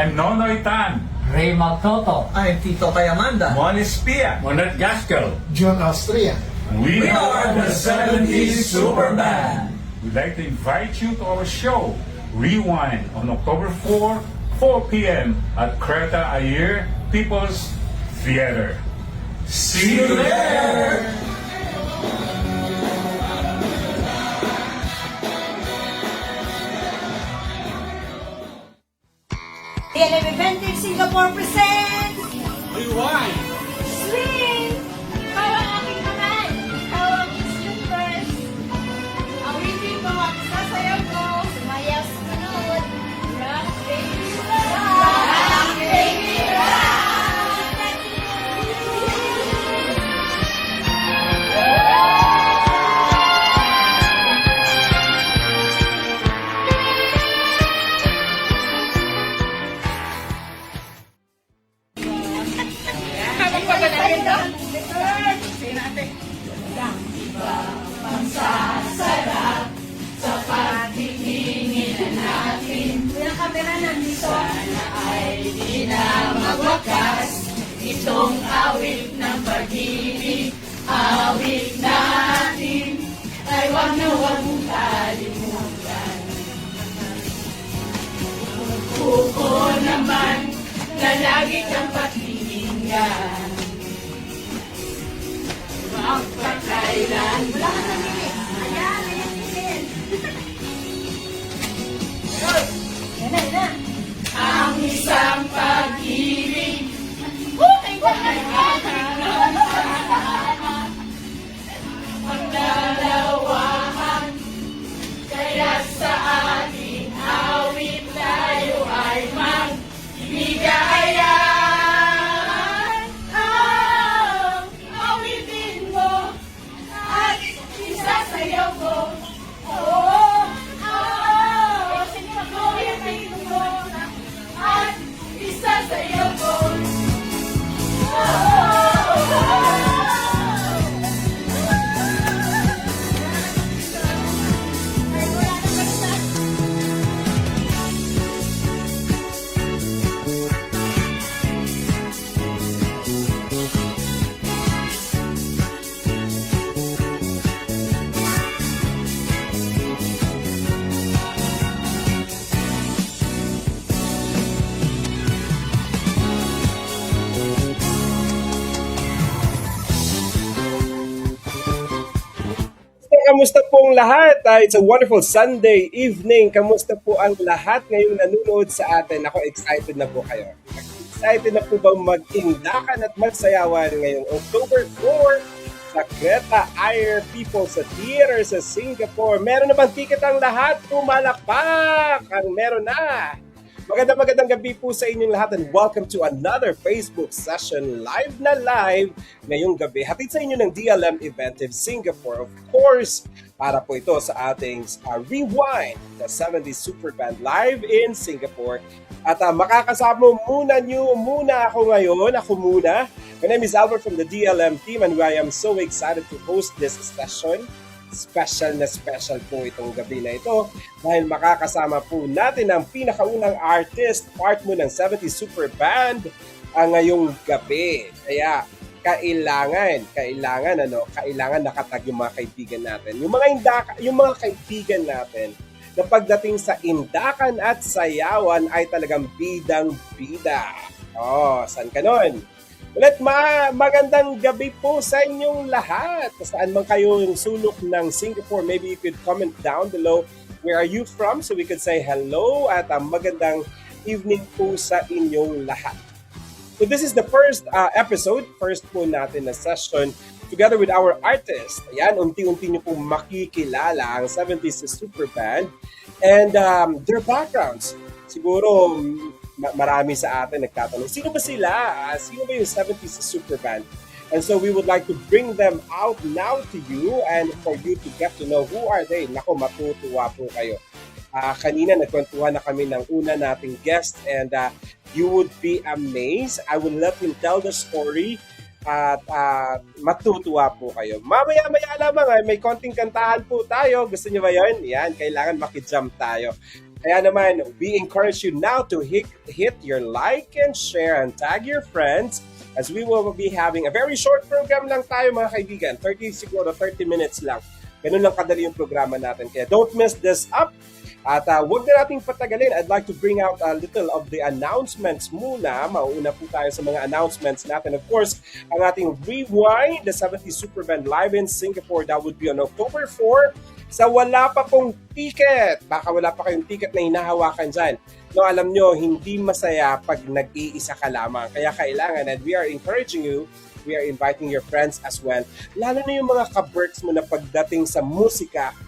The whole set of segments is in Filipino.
I'm Nonoy Tan. Ray Maltoto. I'm Tito Kayamanda. Monis Pia. Monet Gaskell. John Austria. We are the 70s Superman. We'd like to invite you to our show, Rewind, on October 4, 4 p.m. at Creta Ayer People's Theater. See you there! TNM Eventing Singapore presents Rewind! Swing! Ikaw ang aking kamay. Ikaw ang instant first. Awitin mo at sasayaw ko. Sumayaw sa sunod. Rock, baby, rock! Rock, baby, rock! Itong awit ng pag-ibig, awit natin, ay wag na wag mong kalimutan. Kuko naman na lagi kang pakinggan. Magpakailan ba? Ayan, ayan. Yan na. Ang isang pag-ibig magdalawahan, kaya sa ating awit tayo ay magbigayan. kamusta pong lahat? It's a wonderful Sunday evening. Kamusta po ang lahat ngayong nanonood sa atin? Ako, excited na po kayo. Excited na po bang mag-indakan at magsayawan ngayong October 4 sa Creta Ayer People sa Theater sa Singapore? Meron na bang ticket ang lahat? Pumalakpak! Ang meron na! Magandang gabi po sa inyong lahat and welcome to another Facebook session live na live ngayong gabi. Hatid sa inyo ng DLM Eventive Singapore, of course, para po ito sa ating Rewind, the 70s Super Band live in Singapore. At makakasama muna ako ngayon. My name is Albert from the DLM team and I am so excited to host this session. Special po itong gabi na ito dahil makakasama po natin ang pinakaunang artist, part mo ng 70s Super Band ngayong gabi. Kaya kailangan nakatag yung mga kaibigan natin. Yung mga kaibigan natin na pagdating sa indakan at sayawan ay talagang bidang-bida. Saan ka nun? Ulit, magandang gabi po sa inyong lahat. Saan man kayo yung sulok ng Singapore, maybe you could comment down below where are you from so we could say hello at magandang evening po sa inyong lahat. So this is the first first po natin na session together with our artist. Ayan, unti-unti niyo pong makikilala ang 70s Super Band and their backgrounds. Siguro marami sa atin nagtatanong, sino ba sila? Sino ba yung 70s Super Band? And so we would like to bring them out now to you and for you to get to know who are they. Nako, matutuwa po kayo. Kanina nagkwentuhan na kami ng una nating guest and you would be amazed. I will let him tell the story at matutuwa po kayo. Mamaya-maya lamang may konting kantahan po tayo. Gusto niyo ba yun? Yan, kailangan makijump tayo. Kaya naman, we encourage you now to hit your like and share and tag your friends as we will be having a very short program lang tayo mga kaibigan. 30 minutes lang. Ganun lang kadali yung programa natin. Kaya don't miss this up. At huwag na nating patagalin. I'd like to bring out a little of the announcements muna. Mauuna po tayo sa mga announcements natin. Of course, ang ating Rewind, the 70s Super Band live in Singapore, that would be on October 4. Sa wala pa pong ticket, baka wala pa kayong ticket na hinahawakan dyan. No, alam nyo, hindi masaya pag nag-iisa ka lamang. Kaya kailangan, and we are encouraging you, we are inviting your friends as well. Lalo na yung mga ka-berks mo na pagdating sa musika,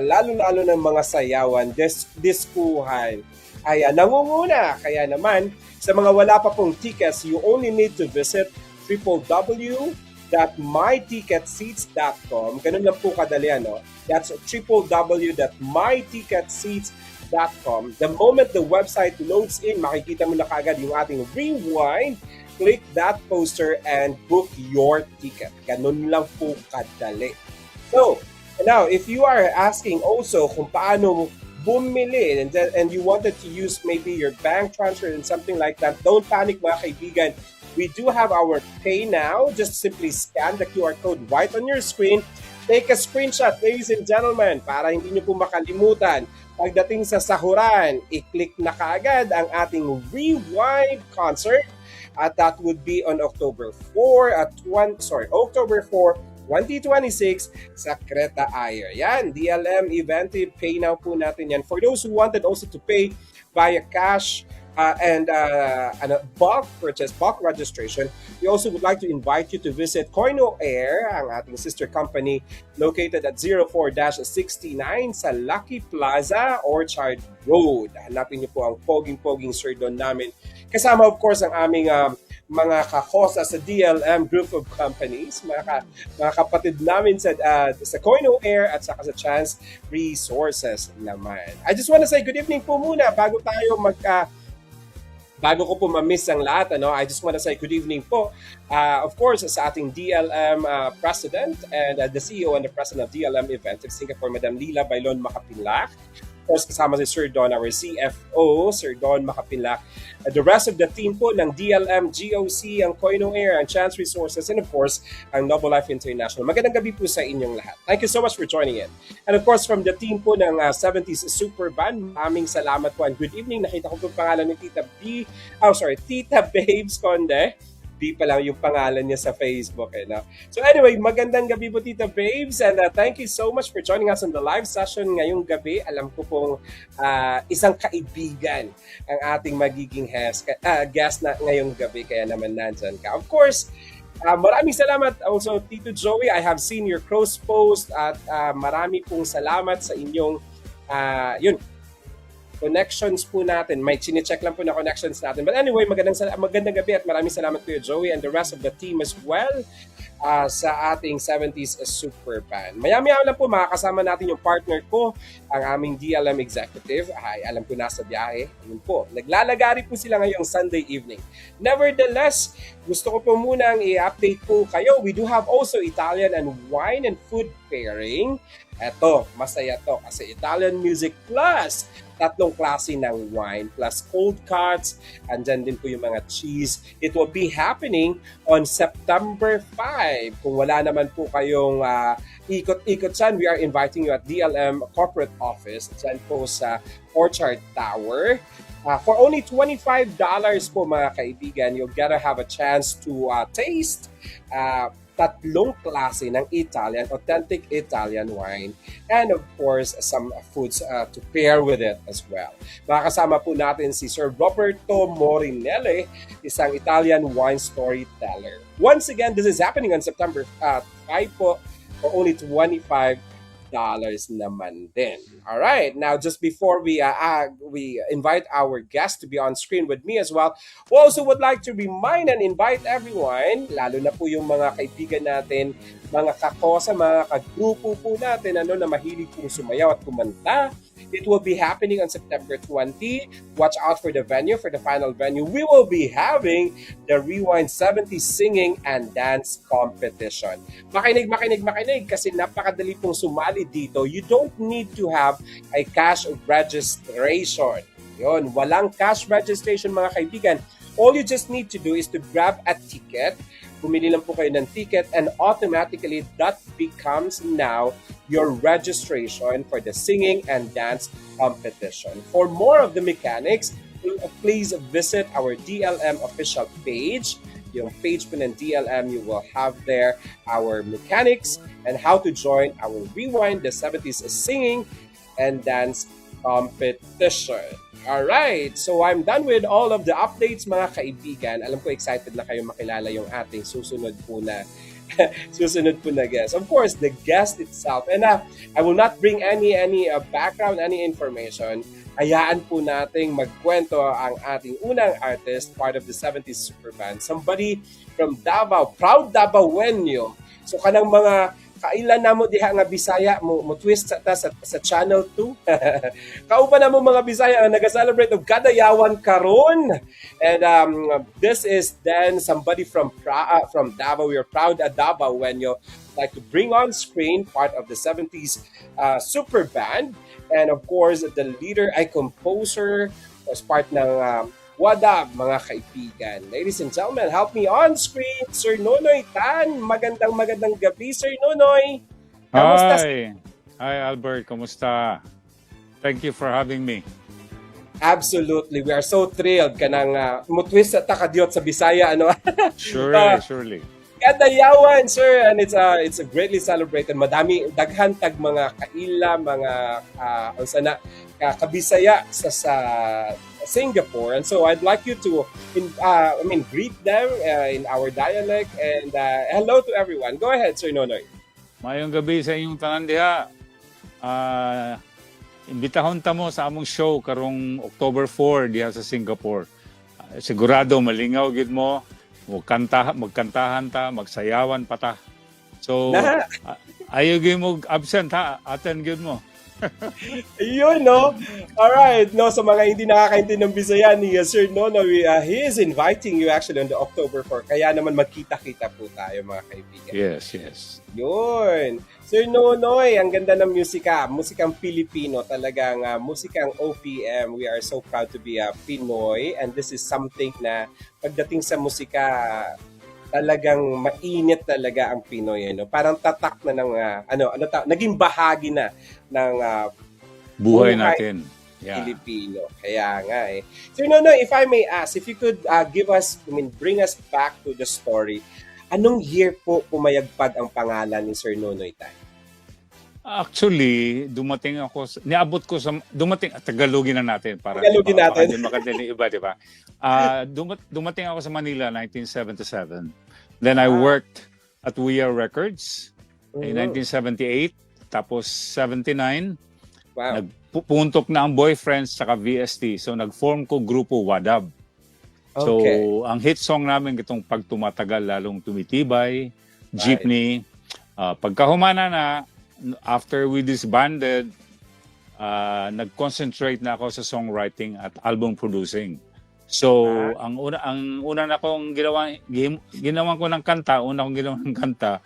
lalo-lalo ng mga sayawan, diskuhan, ay nangunguna. Kaya naman, sa mga wala pa pong tickets, you only need to visit www.myticketseats.com. Ganun lang po kadali, no? That's www.myticketseats.com. The moment the website loads in, makikita mo na kaagad yung ating Rewind. Click that poster and book your ticket. Ganun lang po kadali. So, now, if you are asking also kung paano bumili and you wanted to use maybe your bank transfer and something like that, don't panic mga kaibigan. We do have our Pay Now. Just simply scan the QR code right on your screen. Take a screenshot, ladies and gentlemen, para hindi nyo po makalimutan. Pagdating sa sahuran, i-click na kaagad ang ating Rewind concert. At that would be on October 4, 2026 sa Creta Ayer. Yan, DLM Eventive, Pay Now po natin yan. For those who wanted also to pay via cash, and bulk purchase, bulk registration, we also would like to invite you to visit Koino Air, ang ating sister company located at 04-69 sa Lucky Plaza, Orchard Road. Hanapin niyo po ang poging-poging Sir Don namin. Kasama of course ang aming mga kakosa sa DLM group of companies, mga kapatid namin sa Koino Air at saka sa Chance Resources naman. I just want to say good evening po muna bago ko po ma-miss ang lahat, I just want to say good evening po. Of course, sa ating DLM President and the CEO and the President of DLM Eventive Singapore, Madam Lila Bailon Makapinlak. Of course, kasama si Sir Don, our CFO, Sir Don Makapinlak. The rest of the team po ng DLM, GOC, ang Koino Air, ang Chance Resources, and of course, ang Noble Life International. Magandang gabi po sa inyong lahat. Thank you so much for joining in. And of course, from the team po ng 70s Super Band, maraming salamat po and good evening. Nakita ko po pangalan ni Tita Babes Conde. B pa lang yung pangalan niya sa Facebook. No? So anyway, magandang gabi po Tita Babes, and thank you so much for joining us on the live session ngayong gabi. Alam ko pong isang kaibigan ang ating magiging guest na ngayong gabi, kaya naman nandyan ka. Of course, maraming salamat also Tito Joey. I have seen your cross post at marami pong salamat sa inyong connections po natin. May chine-check lang po na connections natin. But anyway, magandang gabi at maraming salamat po Joey and the rest of the team as well sa ating 70s Super Band. Maya-maya lang po makakasama natin yung partner ko, ang aming DLM executive. Ay, alam ko nasa biyahe. Ayun po. Naglalagari po sila ngayong Sunday evening. Nevertheless, gusto ko po munang i-update po kayo. We do have also Italian and wine and food pairing. Eto, masaya to kasi Italian music plus tatlong klase ng wine plus cold cuts. Andyan din po yung mga cheese. It will be happening on September 5. Kung wala naman po kayong ikot-ikot dyan, we are inviting you at DLM Corporate Office. Dyan po sa Orchard Tower. For only $25 po mga kaibigan, you'll get to have a chance to taste tatlong klase ng authentic Italian wine, and of course, some foods to pair with it as well. Makakasama po natin si Sir Roberto Morinelli, isang Italian wine storyteller. Once again, this is happening on September 5 po for only $25 naman din. All right. Now, just before we invite our guest to be on screen with me as well, we also would like to remind and invite everyone, lalo na po yung mga kaibigan natin, mga kakosa, mga kagrupo po natin na mahilig pong sumayaw at kumanta. It will be happening on September 20. Watch out for the venue, for the final venue. We will be having the Rewind 70s Singing and Dance Competition. Makinig kasi napakadali pong sumali dito. You don't need to have a cash registration. Yun, walang cash registration mga kaibigan. All you just need to do is to grab a ticket. Pumili lang po kayo ng ticket and automatically that becomes now your registration for the singing and dance competition. For more of the mechanics, please visit our DLM official page. Yung page po ng DLM, you will have there our mechanics and how to join our Rewind the 70s Singing and Dance Competition. Alright, so I'm done with all of the updates mga kaibigan. Alam ko excited na kayo makilala yung ating susunod po na guest. Of course, the guest itself. And I will not bring any background, any information. Hayaan po nating magkwento ang ating unang artist, part of the 70s Super Band. Somebody from Davao, proud Davaoenyo. So kanang mga kailan na mo diha nga Bisaya mo twist sa Channel 2. Kauban na mo mga Bisaya ang nag-celebrate of Kadayawan karon. And this is then somebody from Davao. We are proud at Davao when you like to bring on screen part of the 70s Super Band. And of course, the leader ay composer was part ng Wada, mga kaibigan. Ladies and gentlemen, help me on screen, Sir Nonoy Tan. Magandang gabi, Sir Nonoy. Kamusta? Hi, Albert. Kumusta? Thank you for having me. Absolutely. We are so thrilled kanang mutwist at takadiot sa Bisaya. Surely. Kadayawan, sir, and it's a greatly celebrated. Madami daghan tag mga kaila, mga kabisaya sa Singapore, and so I'd like you to greet them in our dialect, and hello to everyone. Go ahead, Sir Nonoy. Mayong gabi sa inyong tanan diha. Imbitahon ta mo sa among show karong October 4 diha sa Singapore. Sigurado malingaw gid mo. Magkantahan ta, magsayawan pa ta. So, ayaw gyud mo absent ha, attend gyud mo. Yun, no? Alright, no, sa mga hindi nakakaintindi ng Bisaya ni Sir Nonoy, he is inviting you actually on the October 4. Kaya naman magkita-kita po tayo, mga kaibigan. Yes. Yun. Sir Nonoy, ang ganda ng musikang Pilipino, talagang musikang OPM. We are so proud to be a Pinoy, and this is something na pagdating sa musika, talagang mainit talaga ang Pinoy, no? Parang tatak na ng naging bahagi na ng buhay natin. Yeah. Filipino. Kaya nga eh. Sir Nonoy, if I may ask, if you could give us, bring us back to the story, anong year po pumayagpag ang pangalan ni Sir Nonoy Tan? Actually, Tagalogin na natin para Tagalogin natin. Hindi makatindi iba, di ba? Dumating ako sa Manila 1977. Then I worked at We Are Records in 1978. Tapos 79, Wow. nagpupuntok na ang Boyfriends saka VST. So nag-form ko grupo Wadab. So Okay. ang hit song namin itong Pag Tumatagal Lalong Tumitibay, Jeepney. Pagkahumana na, after we disbanded, nag-concentrate na ako sa songwriting at album producing. So, ang una na kong ginawan ko ng kanta,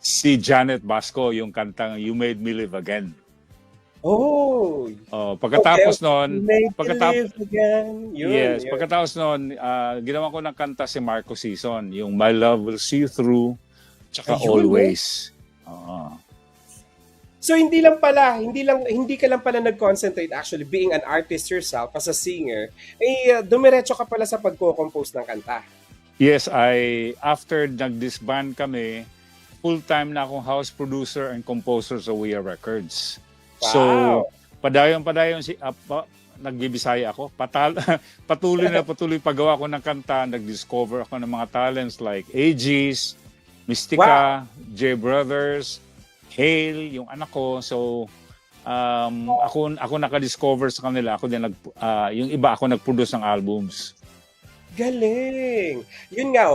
si Janet Basco, yung kantang You Made Me Live Again. Oh. Pagkatapos noon, Make it live again. yes, pagkatapos noon, ginawan ko ng kanta si Marco Sison, yung My Love Will See You Through, tsaka Ayun, Always. Oo. So hindi ka lang pala nag-concentrate actually being an artist yourself as a singer, dumiretso ka pala sa pagko-compose ng kanta. Yes, after nag-disband kami, full-time na akong house producer and composer sa We Are Records. Wow. So, padayon nagbibisaya ako. Patuloy paggawa ko ng kanta, nag-discover ako ng mga talents like Aegis, Mystica, J Brothers, Hale, yung anak ko. So, ako naka-discover sa kanila. Ako din yung iba ako nag-produce ng albums. Galing! Yun nga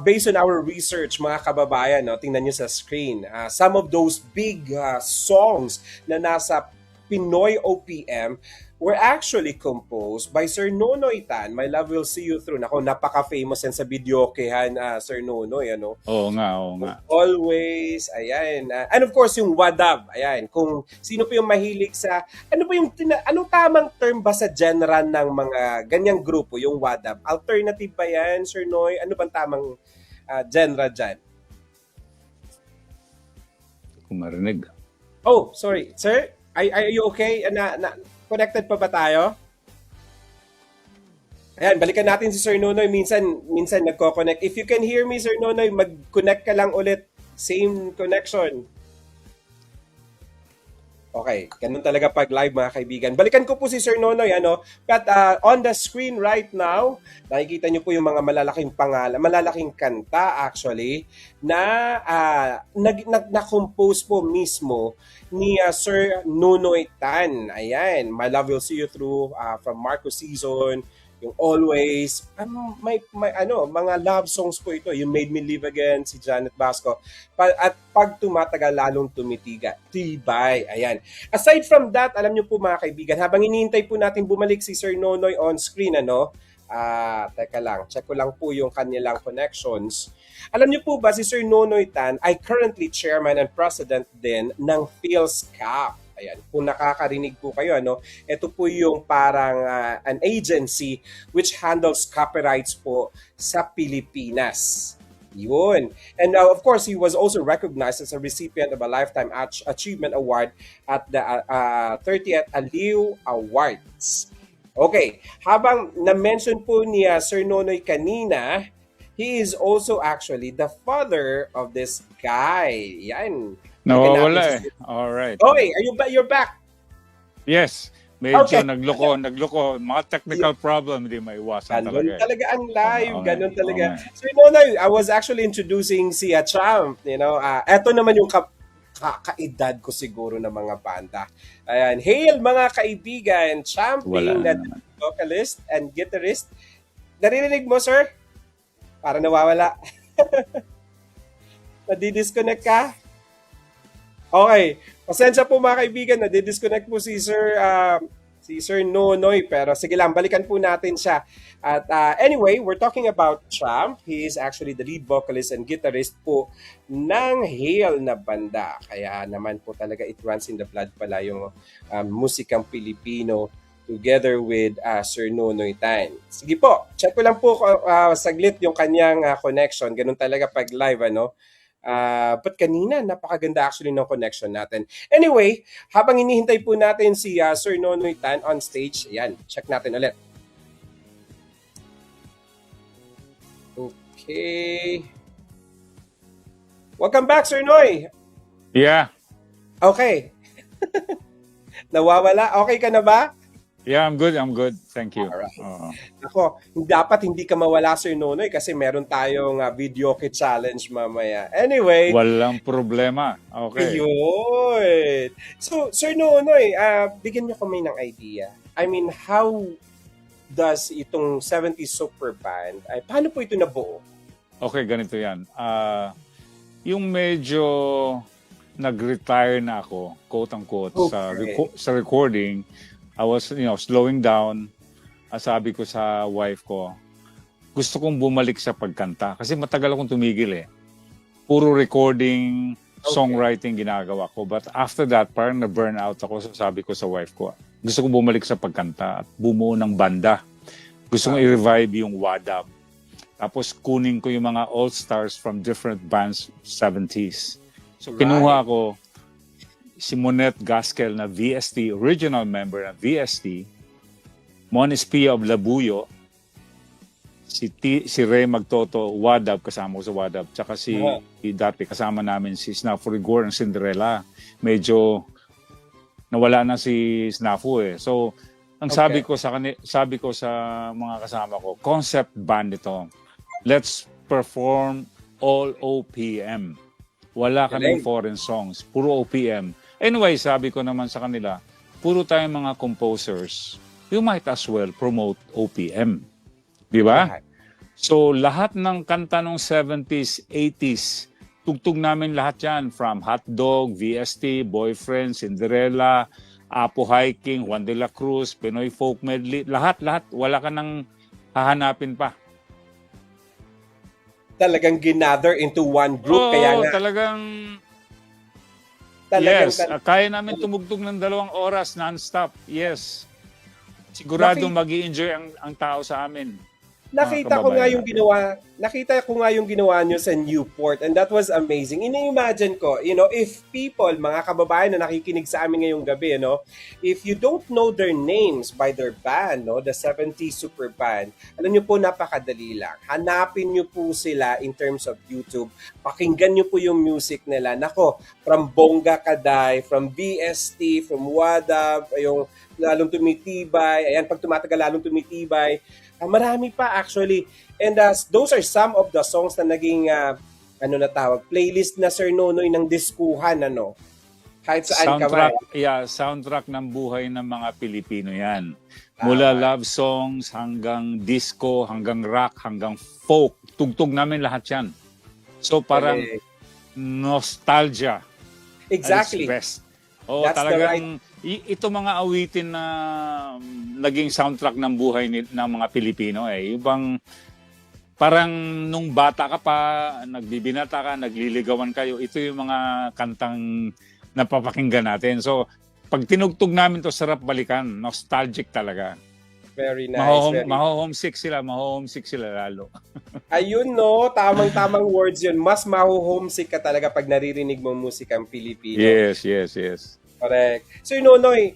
based on our research, mga kababayan, tingnan nyo sa screen, some of those big songs na nasa Pinoy OPM were actually composed by Sir Nonoy Tan. My Love Will See You Through. Nako, napaka-famous yan sa videokehan, Sir Nonoy, ano? Oo nga. Always, ayan. And of course, yung Wadab, ayan. Kung sino po yung mahilig sa, anong tamang term ba sa genre ng mga ganyang grupo, yung Wadab? Alternative ba yan, Sir Noy? Ano bang tamang genre dyan? Kung marinig. Oh, sorry. Sir, are you okay? Connected pa ba tayo? Ayan, balikan natin si Sir Nonoy. Minsan nagko-connect. If you can hear me, Sir Nonoy, mag-connect ka lang ulit. Same connection. Okay, ganun talaga pag live, mga kaibigan. Balikan ko po si Sir Nonoy, But on the screen right now, nakikita niyo po yung mga malalaking pangalan, malalaking kanta actually, na na-compose po mismo ni Sir Nonoy Tan. Ayan, My Love Will See You Through, from Marco Sison, yung Always, may mga love songs po ito. You Made Me Live Again, si Janet Basco. At Pag Tumatagal Lalong Tumitibay. Ayan. Aside from that, alam niyo po mga kaibigan, habang iniintay po natin bumalik si Sir Nonoy on screen, teka lang, check ko lang po yung kanilang connections. Alam niyo po ba, si Sir Nonoy Tan ay currently chairman and president din ng PhilSCAP. Ayan, kung nakakarinig po kayo, ito po yung parang an agency which handles copyrights po sa Pilipinas. Yun. And of course, he was also recognized as a recipient of a Lifetime Achievement Award at the 30th Aliw Awards. Okay, habang na-mention po ni Sir Nonoy kanina, he is also actually the father of this guy. Yan. Nawawala eh. Alright. Okay, you're back? Yes. Medyo Okay. nagloko. Mga technical problem, hindi maiwasan Ganun talaga. talaga ang live. Okay. Ganun talaga. Okay. So, Nonoy, I was actually introducing si Champ. Eto naman yung kaedad ko siguro ng mga banda. Ayan. Hail mga kaibigan. Champing Wala na naman. vocalist and guitarist. Naririnig mo, sir? Para nawawala. Nadidisconnect ka? Okay. Pasensya po mga kaibigan, nadidisconnect po si Sir Nonoy. Pero sige lang, balikan po natin siya. At anyway, we're talking about Champ. He is actually the lead vocalist and guitarist po ng Hail na banda. Kaya naman po talaga it runs in the blood pala yung musikang Pilipino together with Sir Nonoy Tan. Sige po, check ko lang po saglit yung kanyang connection. Ganun talaga pag live, But kanina, napakaganda actually ng connection natin. Anyway, habang hinihintay po natin si Sir Nonoy Tan on stage, ayan, check natin ulit. Okay. Welcome back, Sir Noy. Yeah. Okay. Nawawala? Okay ka na ba? Yeah, I'm good. I'm good. Thank you. Alright. Oo. Ako, dapat hindi ka mawala, Sir Nonoy, kasi meron tayong video kit challenge mamaya. Anyway, Walang problema. Okay. ayun. So, Sir Nonoy, bigyan niyo kami ng idea. I mean, how does itong 70s super band, paano po ito nabuo? Okay, ganito yan. Yung medyo nag-retire na ako, quote-unquote, Okay. sa recording, I was, slowing down. Sabi ko sa wife ko, gusto kong bumalik sa pagkanta kasi matagal akong tumigil eh. Puro recording, songwriting ginagawa ko. But after that, parang na-burn out ako. So sabi ko sa wife ko, gusto kong bumalik sa pagkanta at bumuo ng banda. Gusto kong i-revive yung Wadab. Tapos kunin ko yung mga all-stars from different bands 70s. So kinuha ko si Monette Gaskell na VST, original member ng VST, Moniz Pia of Labuyo, si Ray Magtoto, Wadab, kasama ko sa Wadab, tsaka dati kasama namin si Snafu Rigor ng Cinderella. Medyo nawala na si Snafu eh. So, ang sabi ko sa mga kasama ko, concept band ito. Let's perform all OPM. Wala kaming foreign songs, puro OPM. Anyway, sabi ko naman sa kanila, puro tayong mga composers, you might as well promote OPM. Di ba? So, lahat ng kanta ng 70s, 80s, tugtog namin lahat yan. From Hotdog, VST, Boyfriend, Cinderella, Apo Hiking, Juan de la Cruz, Pinoy Folk Medley, lahat. Wala ka nang hahanapin pa. Talagang ginather into one group. Kaya nga, talagang talagang yes, kaya namin tumugtog ng 2 oras non-stop. Yes. Sigurado mag-i-enjoy ang tao sa amin. Nakita ko nga yung ginawa nyo sa Newport, and that was amazing. Ini-imagine ko, if people, mga kababayan na nakikinig sa amin ngayong gabi, if you don't know their names by their band, the 70s super band, alam nyo po, napakadali lang. Hanapin nyo po sila in terms of YouTube. Pakinggan nyo po yung music nila. Nako, from Bongga Kaday, from VST, from Wadab, yung lalong tumitibay, ayan, pag tumatagal lalong tumitibay, marami pa actually. And those are some of the songs na naging playlist na Sir Nonoy ng diskuhan, kahit saan ka ba. Soundtrack ng buhay ng mga Pilipino yan. Mula love songs hanggang disco, hanggang rock, hanggang folk. Tugtog namin lahat yan. So parang nostalgia. Exactly. Best. That's talagang ito mga awitin na naging soundtrack ng buhay ng mga Pilipino eh. Yung bang parang nung bata ka pa, nagbibinata ka, nagliligawan kayo, ito yung mga kantang napapakinggan natin. So, pag tinugtog namin to, sarap balikan. Nostalgic talaga. Very nice. Maho-homesick sila lalo. Ayun tamang-tamang words yun. Mas maho-homesick ka talaga pag naririnig mo musikang Pilipino. Yes. Correct. Sir Nonoy,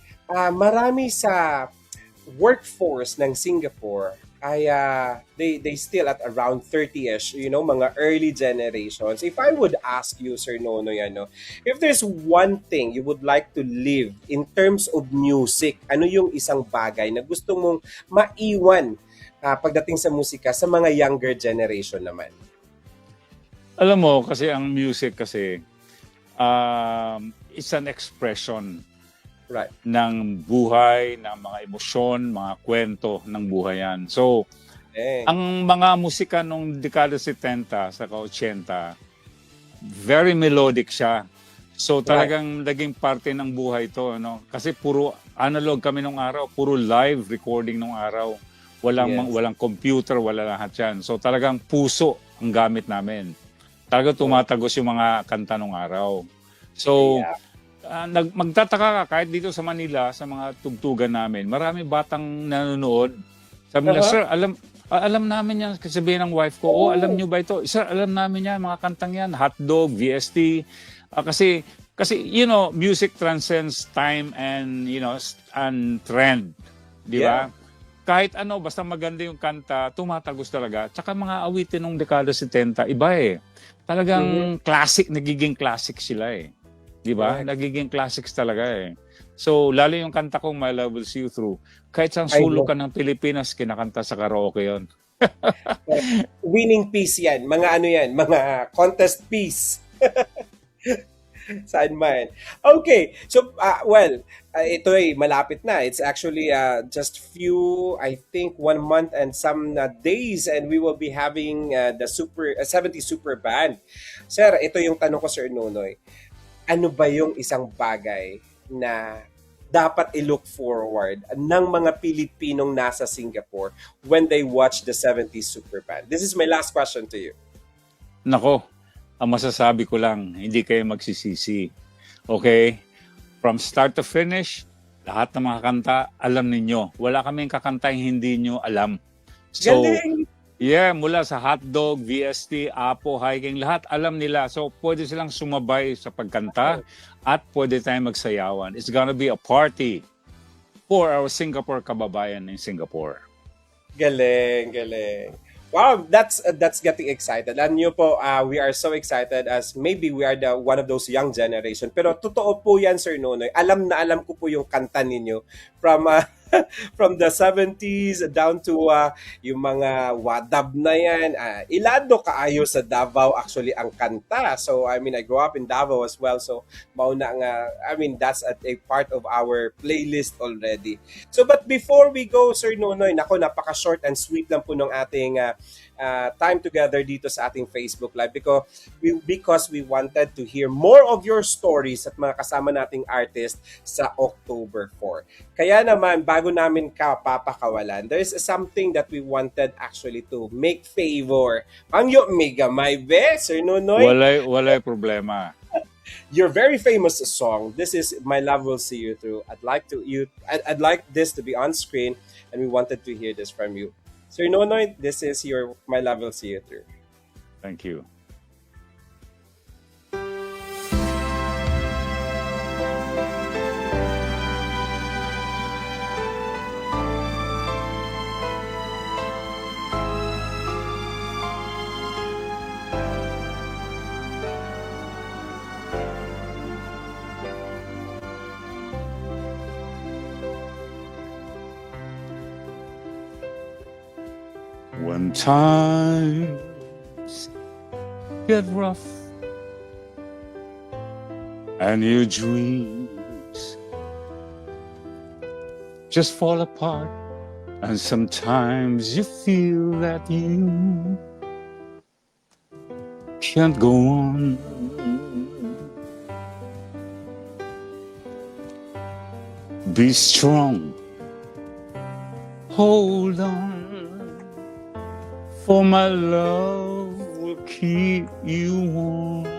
marami sa workforce ng Singapore ay they still at around 30ish, mga early generations. If I would ask you, Sir Nonoy, if there's one thing you would like to live in terms of music, ano yung isang bagay na gusto mong maiwan pagdating sa musika sa mga younger generation naman? Alam mo, kasi ang music kasi it's an expression ng buhay, ng mga emosyon, mga kwento ng buhay yan. So, ang mga musika nung dekada 70 sa 80, very melodic siya. So, talagang naging parte ng buhay to. Kasi puro analog kami nung araw, puro live recording nung araw. Walang computer, wala lahat yan. So, talagang puso ang gamit namin. Talagang tumatagos yung mga kanta nung araw. So, magtataka ka kahit dito sa Manila, sa mga tugtugan namin, marami batang nanonood. Sabi nila, sir, Alam namin yan, kasi sabihin ng wife ko, alam nyo ba ito? Sir, alam namin yan, mga kantang yan, Hotdog, VST. Kasi, music transcends time and, and trend. Di ba? Kahit ano, basta maganda yung kanta, tumatagos talaga. Tsaka mga awitin ng dekada 70, iba eh. Talagang classic, nagiging classic sila eh. Di ba? Nagiging classics talaga eh. So, lalo yung kanta kong My Love Will See You Through, kahit saan sulok ka ng Pilipinas, kinakanta sa karaoke yon. Winning piece yan. Mga ano yan, mga contest piece. Saan man. Okay. So, ito ay malapit na. It's actually just few, I think, 1 month and some days and we will be having the 70 Super Band. Sir, ito yung tanong ko, Sir Nonoy. Ano ba yung isang bagay na dapat i-look forward ng mga Pilipinong nasa Singapore when they watch the 70 Super Band? This is my last question to you. Nako, ang masasabi ko lang, hindi kayo magsisisi. Okay? From start to finish, lahat ng mga kanta, alam ninyo. Wala kaming kakanta yung hindi nyo alam. So, Galing! yeah, mula sa Hotdog, VST, Apo, Hiking, lahat alam nila. So, pwede silang sumabay sa pagkanta at pwede tayong magsayawan. It's gonna be a party for our Singapore kababayan in Singapore. Galing, galing. Wow, that's getting excited. And you po, we are so excited as maybe we are the one of those young generation. Pero totoo po yan, Sir Nonoy. Alam na alam ko po yung kanta ninyo from from the 70s down to yung mga wadab na yan. Ilado kaayo sa Davao actually ang kanta. So, I mean, I grew up in Davao as well. So, mauna nga, I mean, that's a part of our playlist already. So, but before we go, Sir Nonoy, nako, napaka-short and sweet lang po ng ating time together dito sa ating Facebook Live because we wanted to hear more of your stories at mga kasama nating artist sa October 4. Kaya naman, bago namin ka papakawalan, there is something that we wanted actually to make favor. Pangyo mega may be, Sir Nonoy. Walay problema. Your very famous song, this is My Love Will See You Through. I'd like this to be on screen and we wanted to hear this from you. Sir Nonoy, this is your My Love Will See You Through. Thank you. When times get rough and your dreams just fall apart, and sometimes you feel that you can't go on. Be strong, hold on. For my love will keep you warm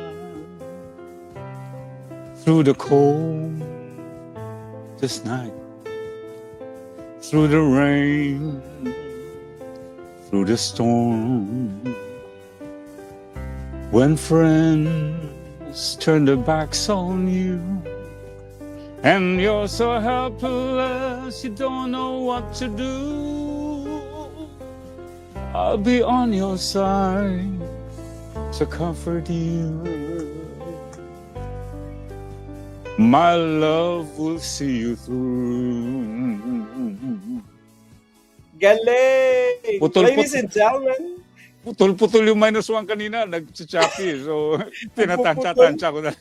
through the cold this night, through the rain, through the storm. When friends turn their backs on you and you're so helpless you don't know what to do, I'll be on your side to comfort you. My love will see you through. Galing! Ladies and gentlemen, Putol-putol yung -1 kanina, nag-chappy. So, tinatansya-tansya ko na.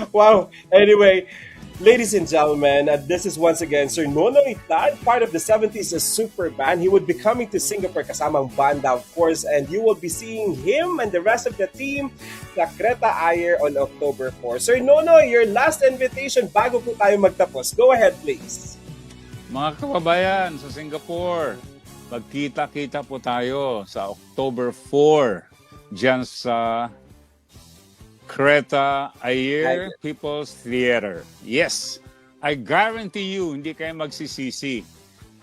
wow. Anyway, ladies and gentlemen, this is once again Sir Nonoy Tad, part of the 70s Super Band. He would be coming to Singapore kasama ang banda, of course, and you will be seeing him and the rest of the team sa Creta Ayer on October 4. Sir Nonoy, your last invitation bago po tayo magtapos. Go ahead, please. Mga kababayan sa Singapore, magkita-kita po tayo sa October 4 dyan sa Creta Ayer People's Theater. Yes, I guarantee you, hindi kayo magsisisi.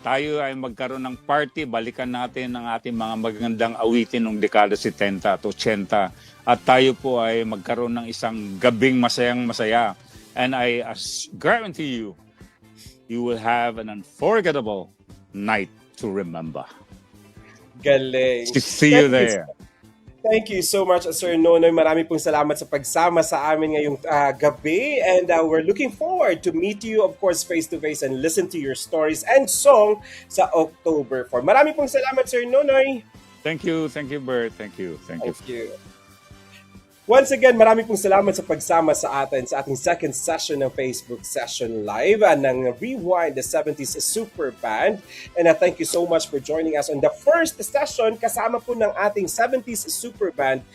tayo ay magkaroon ng party, balikan natin ang ating mga magagandang awitin ng dekada 70 at 80 at tayo po ay magkaroon ng isang gabing masayang-masaya. And I guarantee you, you will have an unforgettable night to remember. Galing. See you there. Thank you so much, Sir Nonoy. Marami pong salamat sa pagsama sa amin ngayong gabi. And we're looking forward to meet you, of course, face-to-face and listen to your stories and song sa October 4. Marami pong salamat, Sir Nonoy. Thank you, Bert. Thank you. Thank you. Once again, marami pong salamat sa pagsama sa atin sa ating second session ng Facebook Session Live ng Rewind the 70s Super Band. And thank you so much for joining us on the first session kasama po ng ating 70s Super Band.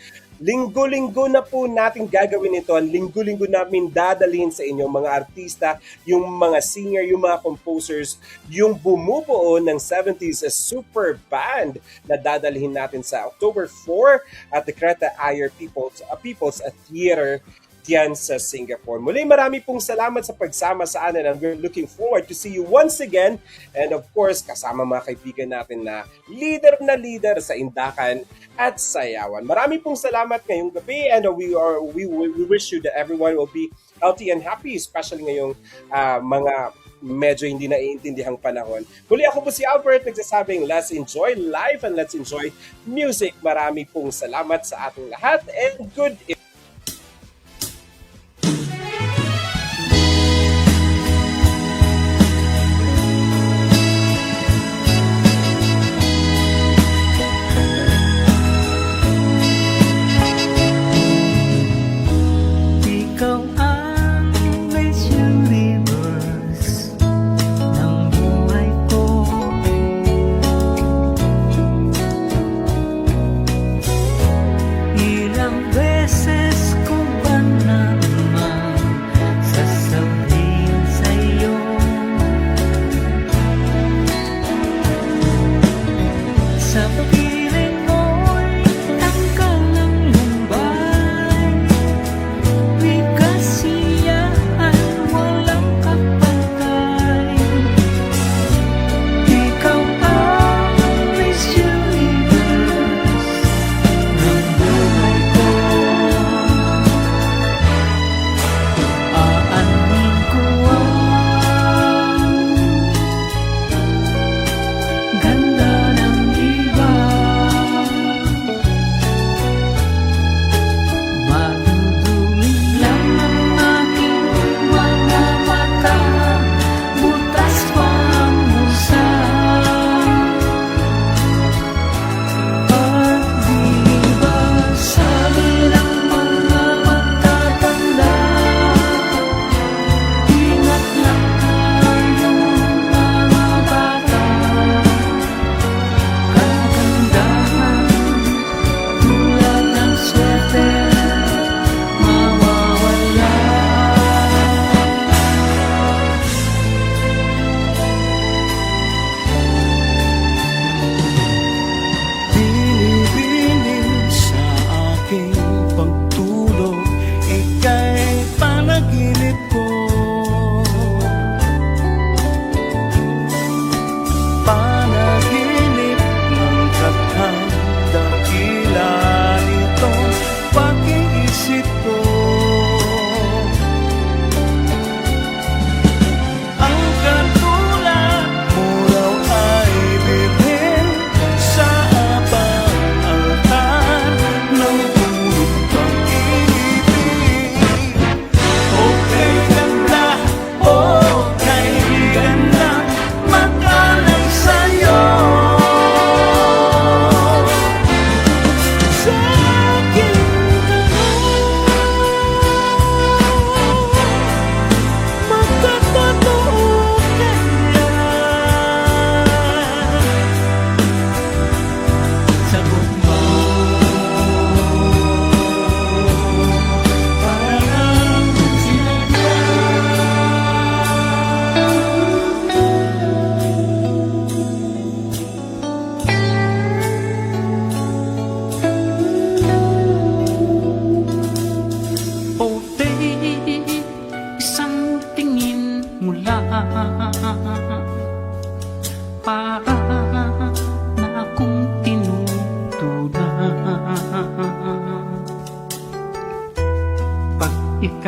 Linggo-linggo na po natin gagawin ito. Linggo-linggo namin dadalhin sa inyo mga artista, yung mga singer, yung mga composers, yung bumubuo ng 70s Super Band na dadalhin natin sa October 4 at the Creta Ayer People's Theater diyan sa Singapore. Muli marami pong salamat sa pagsama sa atin and we're looking forward to see you once again and of course kasama mga kaibigan natin na leader sa Indakan at Sayawan. Marami pong salamat ngayong gabi and we wish you that everyone will be healthy and happy, especially ngayong mga medyo hindi naiintindihang panahon. Muli ako po si Albert, nagsasabing let's enjoy life and let's enjoy music. Marami pong salamat sa ating lahat and good evening. Ganda ng iba.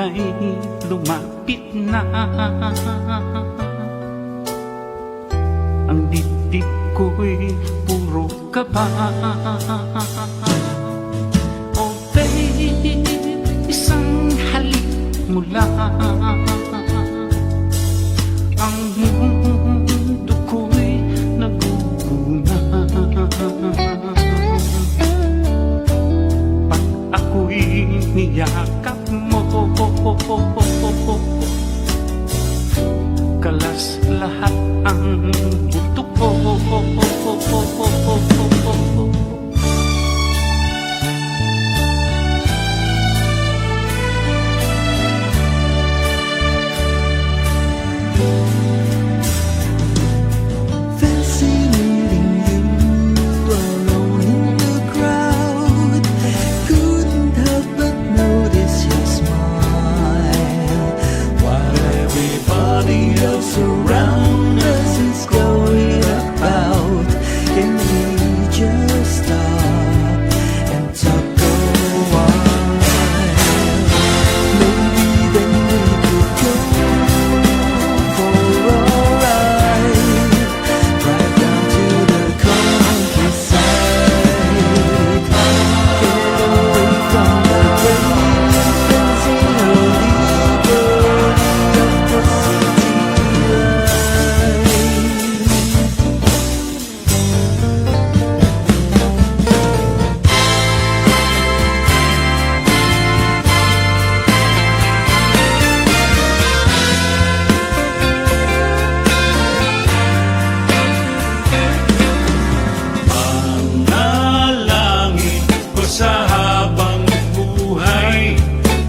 ay lumapit na. Ang dibdib ko'y puro kaba. Oh babe, isang halik mo lang, ang mundo ko'y naguguna. Pag ako'y niyakap mo, kalas lahat ang buto ko. Fascinating you alone in the crowd. Couldn't help but notice your smile, while everybody else around us is going about. Can we just stop and talk a while? Maybe then we could go for a ride, drive down to the countryside, get away from the rain, fancy a little of the city life. Panalangin ko sa habang buhay,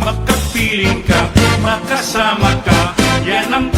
makapiling ka, makasama ka, yan ang